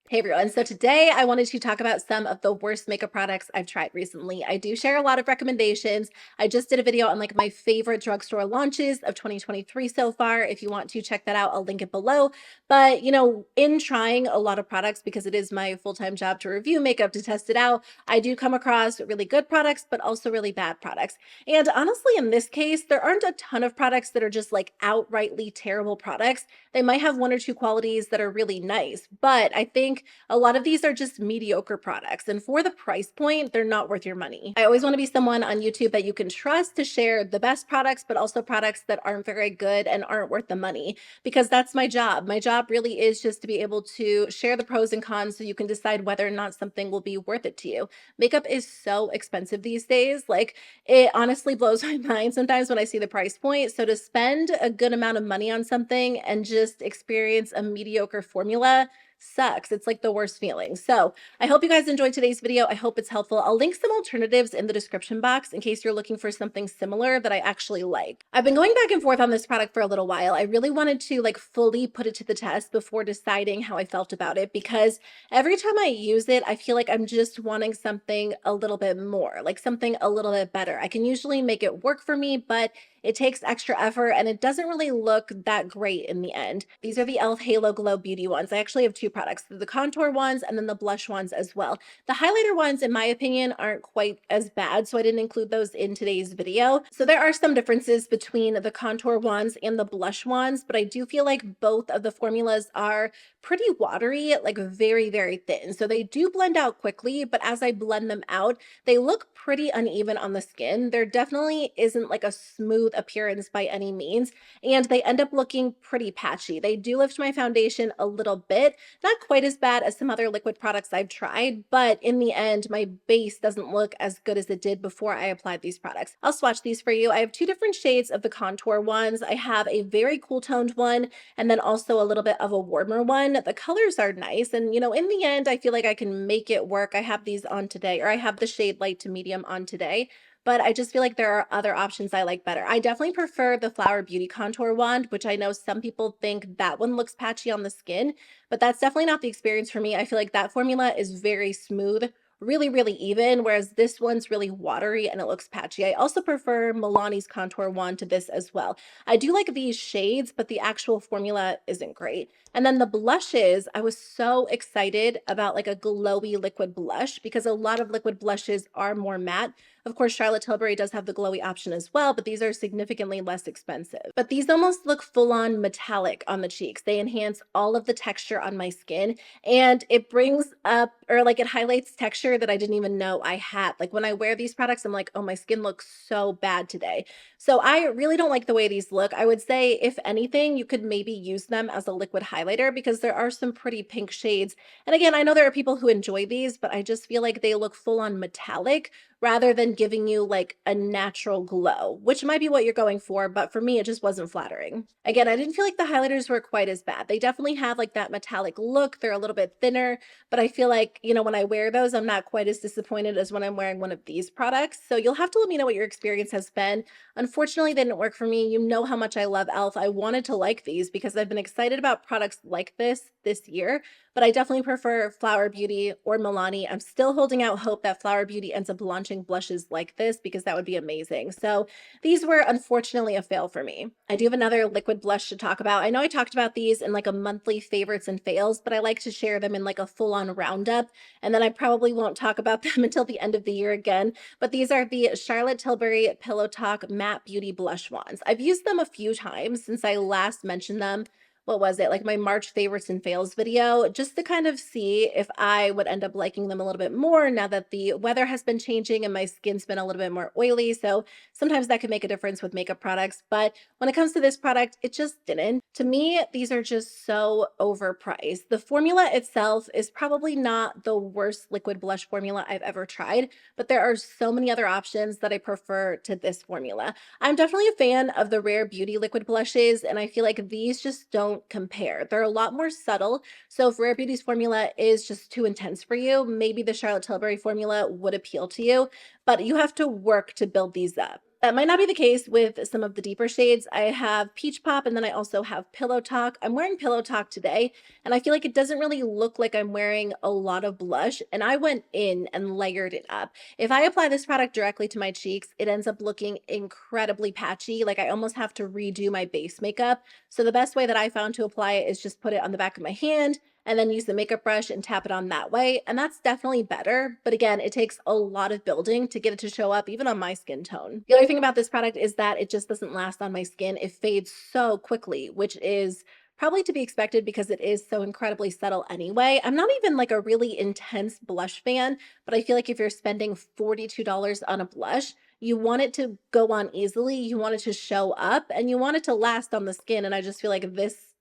Hey everyone, so today I wanted to talk about some of the worst makeup products I've tried recently. I do share a lot of recommendations. I just did a video on like my favorite drugstore launches of 2023 so far. If you want to check that out, I'll link it below. But in trying a lot of products, because it is my full-time job to review makeup, to test it out, I do come across really good products, but also really bad products. And honestly, in this case, there aren't a ton of products that are just like outrightly terrible products. They might have one or two qualities that are really nice, but I think a lot of these are just mediocre products. And for the price point, they're not worth your money. I always want to be someone on YouTube that you can trust to share the best products, but also products that aren't very good and aren't worth the money, because that's my job. My job really is just to be able to share the pros and cons so you can decide whether or not something will be worth it to you. Makeup is so expensive these days. Like, it honestly blows my mind sometimes when I see the price point. So to spend a good amount of money on something and just experience a mediocre formula sucks. It's like the worst feeling. So I hope you guys enjoyed today's video. I hope it's helpful. I'll link some alternatives in the description box in case you're looking for something similar that I actually like. I've been going back and forth on this product for a little while. I really wanted to like fully put it to the test before deciding how I felt about it, because every time I use it, I feel like I'm just wanting something a little bit more, like something a little bit better. I can usually make it work for me, but it takes extra effort and it doesn't really look that great in the end. These are the e.l.f. Halo Glow Beauty ones. I actually have two products, the contour ones and then the blush ones as well. The highlighter ones, in my opinion, aren't quite as bad, so I didn't include those in today's video. So there are some differences between the contour ones and the blush ones, but I do feel like both of the formulas are pretty watery, like very, very thin. So they do blend out quickly, but as I blend them out, they look pretty uneven on the skin. There definitely isn't like a smooth appearance by any means, and they end up looking pretty patchy. They do lift my foundation a little bit, not quite as bad as some other liquid products I've tried, but in the end, my base doesn't look as good as it did before I applied these products. I'll swatch these for you. I have two different shades of the contour ones. I have a very cool toned one and then also a little bit of a warmer one. The colors are nice, and in the end, I feel like I can make it work. I have these on today, or I have the shade light to medium on today, but I just feel like there are other options I like better. I definitely prefer the Flower Beauty contour wand, which I know some people think that one looks patchy on the skin, but that's definitely not the experience for me. I feel like that formula is very smooth, really, really even, whereas this one's really watery and it looks patchy. I also prefer Milani's contour wand to this as well. I do like these shades, but the actual formula isn't great. And then the blushes, I was so excited about like a glowy liquid blush, because a lot of liquid blushes are more matte. Of course, Charlotte Tilbury does have the glowy option as well, but these are significantly less expensive. But these almost look full-on metallic on the cheeks. They enhance all of the texture on my skin, and it brings up, or like it highlights texture that I didn't even know I had. Like when I wear these products, I'm like, oh, my skin looks so bad today. So I really don't like the way these look. I would say, if anything, you could maybe use them as a liquid highlighter, because there are some pretty pink shades. And again, I know there are people who enjoy these, but I just feel like they look full on metallic rather than giving you like a natural glow, which might be what you're going for, but for me, it just wasn't flattering. Again, I didn't feel like the highlighters were quite as bad. They definitely have like that metallic look. They're a little bit thinner, but I feel like, when I wear those, I'm not quite as disappointed as when I'm wearing one of these products. So you'll have to let me know what your experience has been. Unfortunately, they didn't work for me. You know how much I love e.l.f. I wanted to like these because I've been excited about products like this year, but I definitely prefer Flower Beauty or Milani. I'm still holding out hope that Flower Beauty ends up launching blushes like this, because that would be amazing. So these were unfortunately a fail for me. I do have another liquid blush to talk about. I know I talked about these in like a monthly favorites and fails, but I like to share them in like a full-on roundup, and then I probably won't talk about them until the end of the year again. But these are the Charlotte Tilbury Pillow Talk Matte Beauty Blush Wands. I've used them a few times since I last mentioned them. What was it, like my March favorites and fails video, just to kind of see if I would end up liking them a little bit more now that the weather has been changing and my skin's been a little bit more oily. So sometimes that can make a difference with makeup products, but when it comes to this product, it just didn't. To me, these are just so overpriced. The formula itself is probably not the worst liquid blush formula I've ever tried, but there are so many other options that I prefer to this formula. I'm definitely a fan of the Rare Beauty liquid blushes, and I feel like these just don't compare. They're a lot more subtle. So if Rare Beauty's formula is just too intense for you, maybe the Charlotte Tilbury formula would appeal to you, but you have to work to build these up. That might not be the case with some of the deeper shades. I have Peach Pop and then I also have Pillow Talk. I'm wearing Pillow Talk today and I feel like it doesn't really look like I'm wearing a lot of blush, and I went in and layered it up. If I apply this product directly to my cheeks, it ends up looking incredibly patchy. Like I almost have to redo my base makeup. So the best way that I found to apply it is just put it on the back of my hand and then use the makeup brush and tap it on that way. And that's definitely better. But again, it takes a lot of building to get it to show up even on my skin tone. The other thing about this product is that it just doesn't last on my skin. It fades so quickly, which is probably to be expected because it is so incredibly subtle anyway. I'm not even like a really intense blush fan, but I feel like if you're spending $42 on a blush, you want it to go on easily, you want it to show up, and you want it to last on the skin. And I just feel like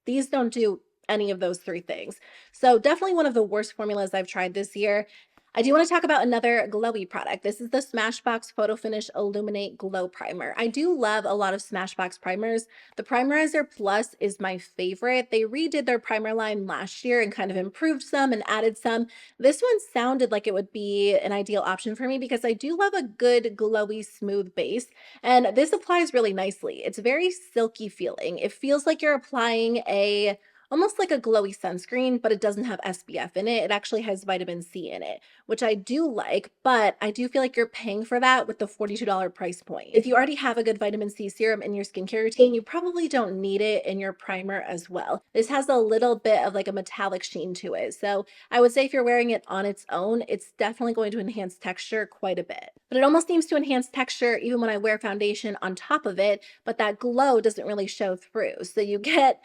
these don't do any of those three things. So definitely one of the worst formulas I've tried this year. I do want to talk about another glowy product. This is the Smashbox Photo Finish Illuminate Glow Primer. I do love a lot of Smashbox primers. The Primerizer Plus is my favorite. They redid their primer line last year and kind of improved some and added some. This one sounded like it would be an ideal option for me because I do love a good glowy smooth base, and this applies really nicely. It's very silky feeling. It feels like you're applying a almost like a glowy sunscreen, but it doesn't have SPF in it. It actually has vitamin C in it, which I do like, but I do feel like you're paying for that with the $42 price point. If you already have a good vitamin C serum in your skincare routine, you probably don't need it in your primer as well. This has a little bit of like a metallic sheen to it. So I would say if you're wearing it on its own, it's definitely going to enhance texture quite a bit. But it almost seems to enhance texture even when I wear foundation on top of it, but that glow doesn't really show through. So you get,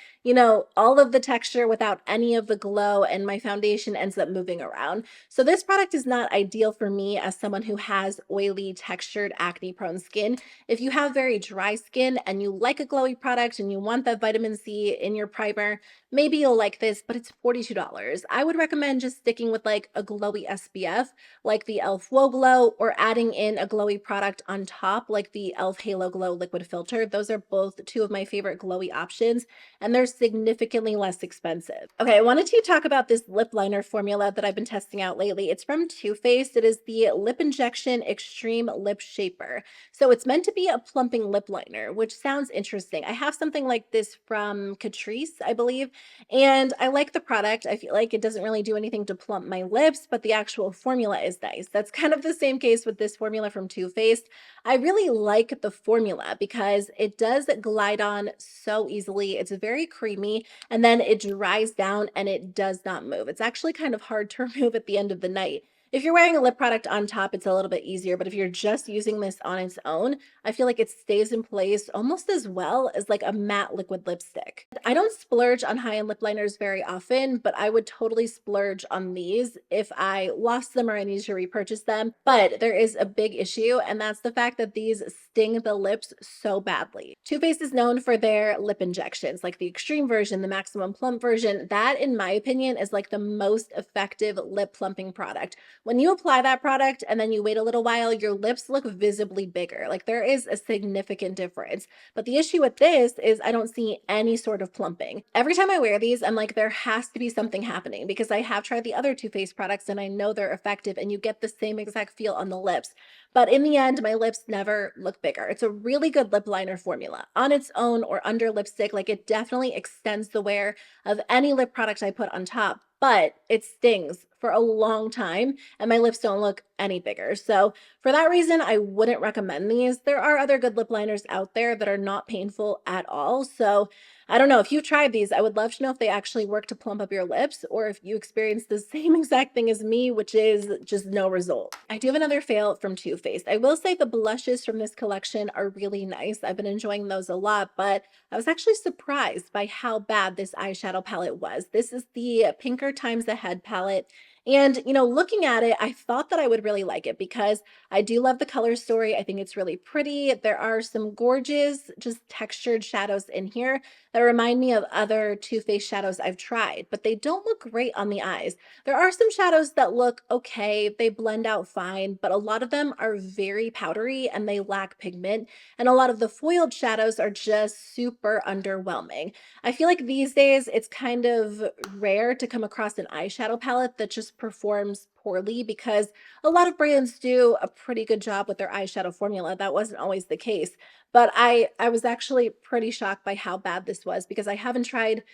all of the texture without any of the glow, and my foundation ends up moving around. So this product is not ideal for me as someone who has oily, textured, acne-prone skin. If you have very dry skin and you like a glowy product and you want that vitamin C in your primer, maybe you'll like this, but it's $42. I would recommend just sticking with like a glowy SPF, like the e.l.f. Whoa Glow, or adding in a glowy product on top, like the e.l.f. Halo Glow Liquid Filter. Those are both two of my favorite glowy options, and they're significantly less expensive. Okay, I wanted to talk about this lip liner formula that I've been testing out lately. It's from Too Faced. It is the Lip Injection Extreme Lip Shaper. So it's meant to be a plumping lip liner, which sounds interesting. I have something like this from Catrice, I believe, and I like the product. I feel like it doesn't really do anything to plump my lips, but the actual formula is nice. That's kind of the same case with this formula from Too Faced. I really like the formula because it does glide on so easily. It's very creamy, and then it dries down and it does not move. It's actually kind of hard to remove at the end of the night. If you're wearing a lip product on top, it's a little bit easier, but if you're just using this on its own, I feel like it stays in place almost as well as like a matte liquid lipstick. I don't splurge on high-end lip liners very often, but I would totally splurge on these if I lost them or I needed to repurchase them. But there is a big issue, and that's the fact that these sting the lips so badly. Too Faced is known for their lip injections, like the extreme version, the maximum plump version. That, in my opinion, is like the most effective lip plumping product. When you apply that product and then you wait a little while, your lips look visibly bigger. Like there is a significant difference. But the issue with this is I don't see any sort of plumping. Every time I wear these, I'm like, there has to be something happening because I have tried the other Too Faced products and I know they're effective and you get the same exact feel on the lips. But in the end, my lips never look bigger. It's a really good lip liner formula. On its own or under lipstick, like it definitely extends the wear of any lip product I put on top, but it stings for a long time and my lips don't look any bigger. So for that reason, I wouldn't recommend these. There are other good lip liners out there that are not painful at all. So I don't know if you've tried these. I would love to know if they actually work to plump up your lips or if you experience the same exact thing as me, which is just no result. I do have another fail from Too Faced. I will say the blushes from this collection are really nice. I've been enjoying those a lot, but I was actually surprised by how bad this eyeshadow palette was. This is the Pinker Times Ahead palette. And, looking at it, I thought that I would really like it because I do love the color story. I think it's really pretty. There are some gorgeous, just textured shadows in here that remind me of other Too Faced shadows I've tried, but they don't look great on the eyes. There are some shadows that look okay. They blend out fine, but a lot of them are very powdery and they lack pigment. And a lot of the foiled shadows are just super underwhelming. I feel like these days it's kind of rare to come across an eyeshadow palette that just just performs poorly because a lot of brands do a pretty good job with their eyeshadow formula. That wasn't always the case. But I was actually pretty shocked by how bad this was because I haven't tried,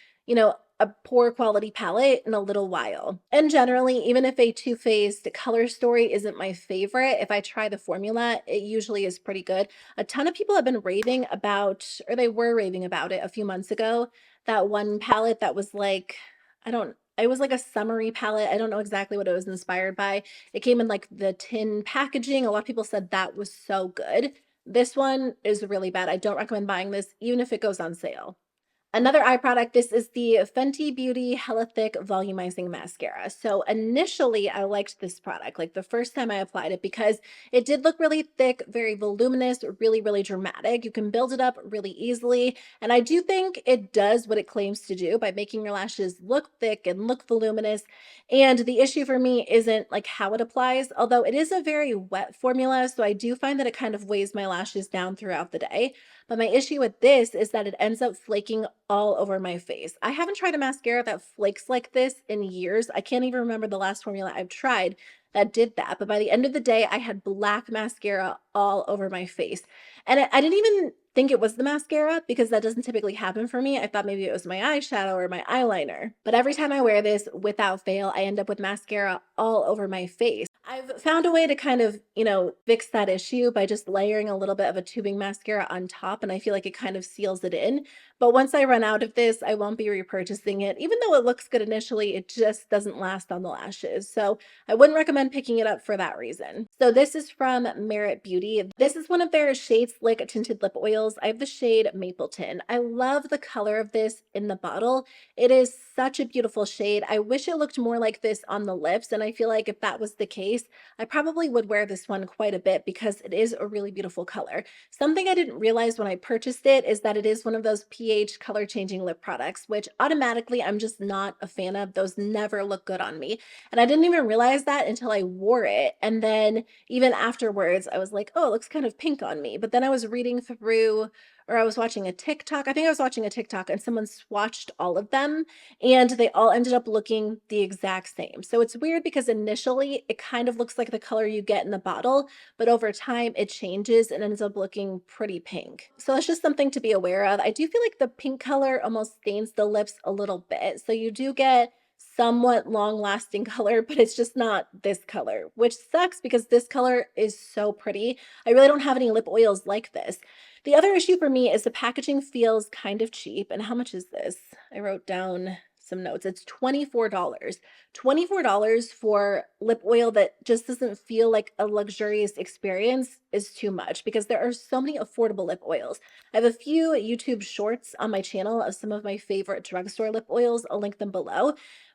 a poor quality palette in a little while. And generally, even if a Too Faced Color Story isn't my favorite, if I try the formula, it usually is pretty good. A ton of people have been raving about, or they were raving about it a few months ago, that one palette that was like, it was like a summery palette. I don't know exactly what it was inspired by. It came in like the tin packaging. A lot of people said that was so good. This one is really bad. I don't recommend buying this, even if it goes on sale. Another eye product, this is the Fenty Beauty Hella Thick Volumizing Mascara. So initially I liked this product, like the first time I applied it, because it did look really thick, very voluminous, really, really dramatic. You can build it up really easily. And I do think it does what it claims to do by making your lashes look thick and look voluminous. And the issue for me isn't like how it applies, although it is a very wet formula. So I do find that it kind of weighs my lashes down throughout the day. But my issue with this is that it ends up flaking all over my face. I haven't tried a mascara that flakes like this in years. I can't even remember the last formula I've tried that did that. But by the end of the day, I had black mascara all over my face. And I didn't even think it was the mascara because that doesn't typically happen for me. I thought maybe it was my eyeshadow or my eyeliner. But every time I wear this, without fail, I end up with mascara all over my face. I've found a way to kind of, fix that issue by just layering a little bit of a tubing mascara on top, and I feel like it kind of seals it in. But once I run out of this, I won't be repurchasing it. Even though it looks good initially, it just doesn't last on the lashes. So I wouldn't recommend picking it up for that reason. So this is from Merit Beauty. This is one of their Shade Slick tinted lip oils. I have the shade Mapleton. I love the color of this in the bottle. It is such a beautiful shade. I wish it looked more like this on the lips, and I feel like if that was the case, I probably would wear this one quite a bit because it is a really beautiful color. Something I didn't realize when I purchased it is that it is one of those pH color changing lip products, which automatically I'm just not a fan of. Those never look good on me. And I didn't even realize that until I wore it. And then even afterwards, I was like, oh, it looks kind of pink on me. But then I was reading through, or I was watching a TikTok. I think I was watching a TikTok and someone swatched all of them and they all ended up looking the exact same. So it's weird because initially it kind of looks like the color you get in the bottle, but over time it changes and ends up looking pretty pink. So that's just something to be aware of. I do feel like the pink color almost stains the lips a little bit. So you do get somewhat long lasting color, but it's just not this color, which sucks because this color is so pretty. I really don't have any lip oils like this. The other issue for me is the packaging feels kind of cheap. And how much is this? I wrote down some notes. It's $24. $24 for lip oil that just doesn't feel like a luxurious experience is too much because there are so many affordable lip oils. I have a few YouTube shorts on my channel of some of my favorite drugstore lip oils. I'll link them below.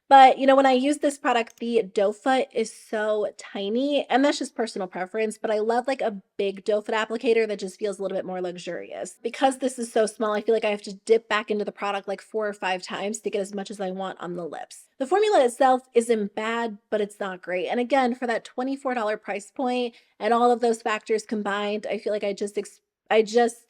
But, when I use this product, the doe foot is so tiny, and that's just personal preference, but I love like a big doe foot applicator that just feels a little bit more luxurious. Because this is so small, I feel like I have to dip back into the product like 4 or 5 times to get as much as I want on the lips. The formula itself isn't bad, but it's not great. And again, for that $24 price point and all of those factors combined, I feel like I just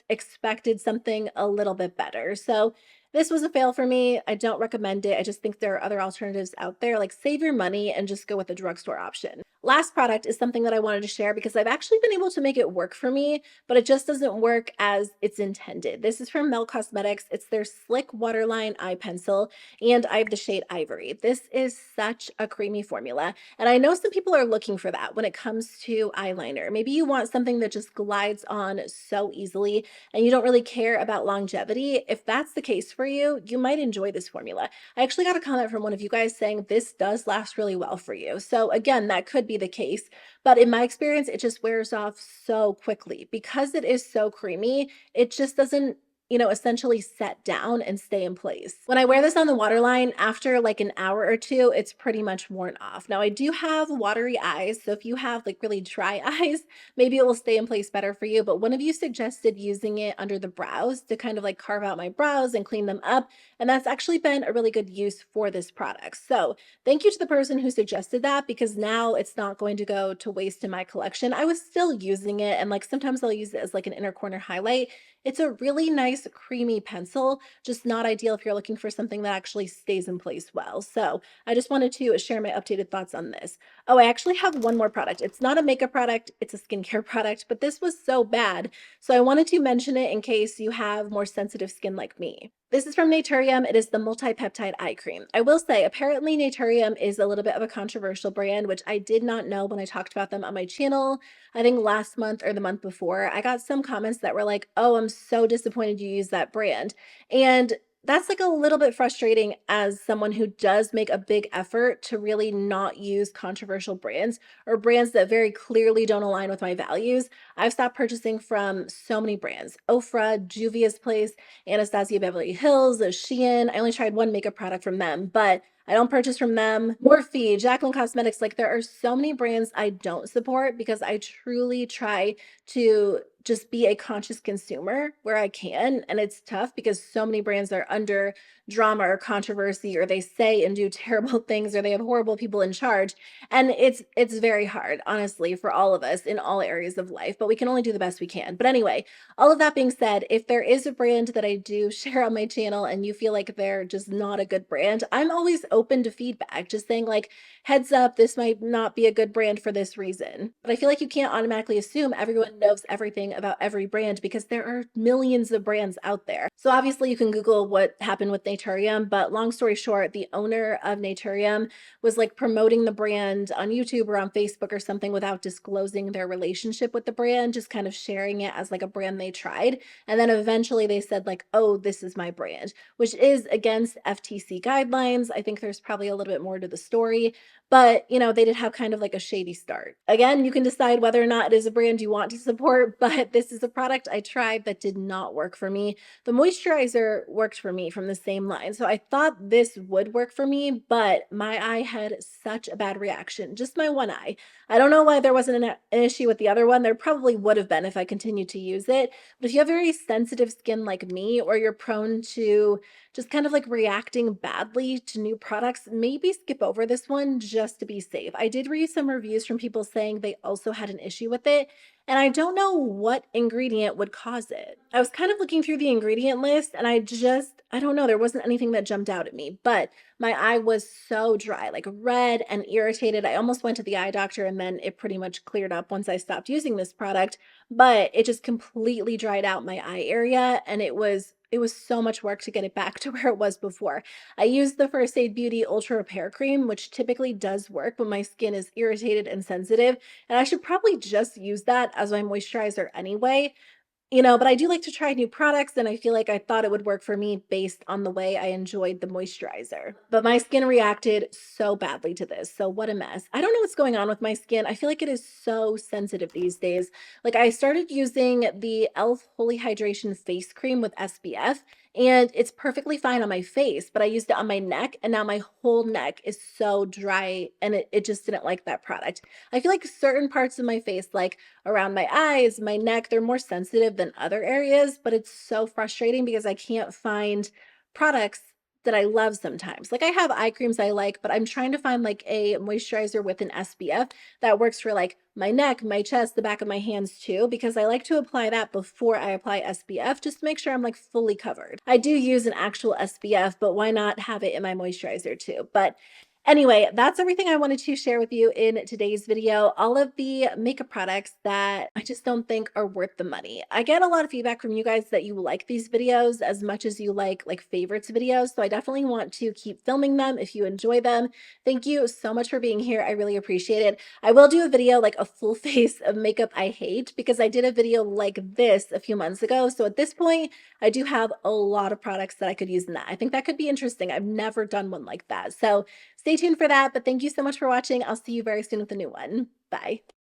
expected something a little bit better. So this was a fail for me. I don't recommend it. I just think there are other alternatives out there. Like, save your money and just go with the drugstore option. Last product is something that I wanted to share because I've actually been able to make it work for me, but it just doesn't work as it's intended. This is from Mel Cosmetics. It's their Slick Waterline Eye Pencil, and I have the shade Ivory. This is such a creamy formula, and I know some people are looking for that when it comes to eyeliner. Maybe you want something that just glides on so easily and you don't really care about longevity. If that's the case for you, you might enjoy this formula. I actually got a comment from one of you guys saying this does last really well for you. So again, that could be the case, but in my experience, it just wears off so quickly because it is so creamy. It just doesn't essentially set down and stay in place. When I wear this on the waterline, after like an hour or two, it's pretty much worn off. Now I do have watery eyes, so if you have like really dry eyes, maybe it will stay in place better for you. But one of you suggested using it under the brows to kind of like carve out my brows and clean them up. And that's actually been a really good use for this product. So thank you to the person who suggested that because now it's not going to go to waste in my collection. I was still using it and like sometimes I'll use it as like an inner corner highlight. It's a really nice nice creamy pencil, just not ideal if you're looking for something that actually stays in place well. So I just wanted to share my updated thoughts on this. Oh, I actually have one more product. It's not a makeup product, it's a skincare product, but this was so bad. So I wanted to mention it in case you have more sensitive skin like me. This is from Naturium. It is the multi-peptide eye cream. I will say, apparently Naturium is a little bit of a controversial brand, which I did not know when I talked about them on my channel. I think last month or the month before, I got some comments that were like, "Oh, I'm so disappointed you use that brand." And that's like a little bit frustrating as someone who does make a big effort to really not use controversial brands or brands that very clearly don't align with my values. I've stopped purchasing from so many brands: Ofra, Juvia's Place, Anastasia Beverly Hills, Shein. I only tried one makeup product from them, but I don't purchase from them. Morphe, Jacqueline Cosmetics, like there are so many brands I don't support because I truly try to just be a conscious consumer where I can. And it's tough because so many brands are under drama or controversy, or they say and do terrible things, or they have horrible people in charge. And it's very hard, honestly, for all of us in all areas of life, but we can only do the best we can. But anyway, all of that being said, if there is a brand that I do share on my channel and you feel like they're just not a good brand, I'm always open to feedback, just saying like, heads up, this might not be a good brand for this reason. But I feel like you can't automatically assume everyone knows everything about every brand because there are millions of brands out there. So obviously you can Google what happened with Naturium, but long story short, the owner of Naturium was like promoting the brand on YouTube or on Facebook or something without disclosing their relationship with the brand, just kind of sharing it as like a brand they tried. And then eventually they said like, "Oh, this is my brand," which is against FTC guidelines. I think there's probably a little bit more to the story, but they did have kind of like a shady start. Again, you can decide whether or not it is a brand you want to support, but this is a product I tried that did not work for me. The moisturizer worked for me from the same line. So I thought this would work for me, but my eye had such a bad reaction, just my one eye. I don't know why there wasn't an issue with the other one. There probably would have been if I continued to use it. But if you have very sensitive skin like me, or you're prone to just kind of like reacting badly to new products, maybe skip over this one just to be safe. I did read some reviews from people saying they also had an issue with it, and I don't know what ingredient would cause it. I was kind of looking through the ingredient list and I don't know, there wasn't anything that jumped out at me, but my eye was so dry, like red and irritated. I almost went to the eye doctor and then it pretty much cleared up once I stopped using this product, but it just completely dried out my eye area, and it was so much work to get it back to where it was before. I used the First Aid Beauty Ultra Repair Cream, which typically does work when my skin is irritated and sensitive, and I should probably just use that as my moisturizer anyway. But I do like to try new products, and I feel like I thought it would work for me based on the way I enjoyed the moisturizer. But my skin reacted so badly to this. So what a mess. I don't know what's going on with my skin. I feel like it is so sensitive these days. Like I started using the e.l.f. Holy Hydration face cream with SPF, and it's perfectly fine on my face, but I used it on my neck, and now my whole neck is so dry, and it just didn't like that product. I feel like certain parts of my face, like around my eyes, my neck, they're more sensitive than other areas, but it's so frustrating because I can't find products that I love sometimes. Like I have eye creams I like, but I'm trying to find like a moisturizer with an SPF that works for like my neck, my chest, the back of my hands too, because I like to apply that before I apply SPF just to make sure I'm like fully covered. I do use an actual SPF, but why not have it in my moisturizer too? But anyway, that's everything I wanted to share with you in today's video. All of the makeup products that I just don't think are worth the money. I get a lot of feedback from you guys that you like these videos as much as you like favorites videos. So I definitely want to keep filming them if you enjoy them. Thank you so much for being here. I really appreciate it. I will do a video like a full face of makeup I hate, because I did a video like this a few months ago. So at this point, I do have a lot of products that I could use in that. I think that could be interesting. I've never done one like that. So stay tuned for that, but thank you so much for watching. I'll see you very soon with a new one. Bye.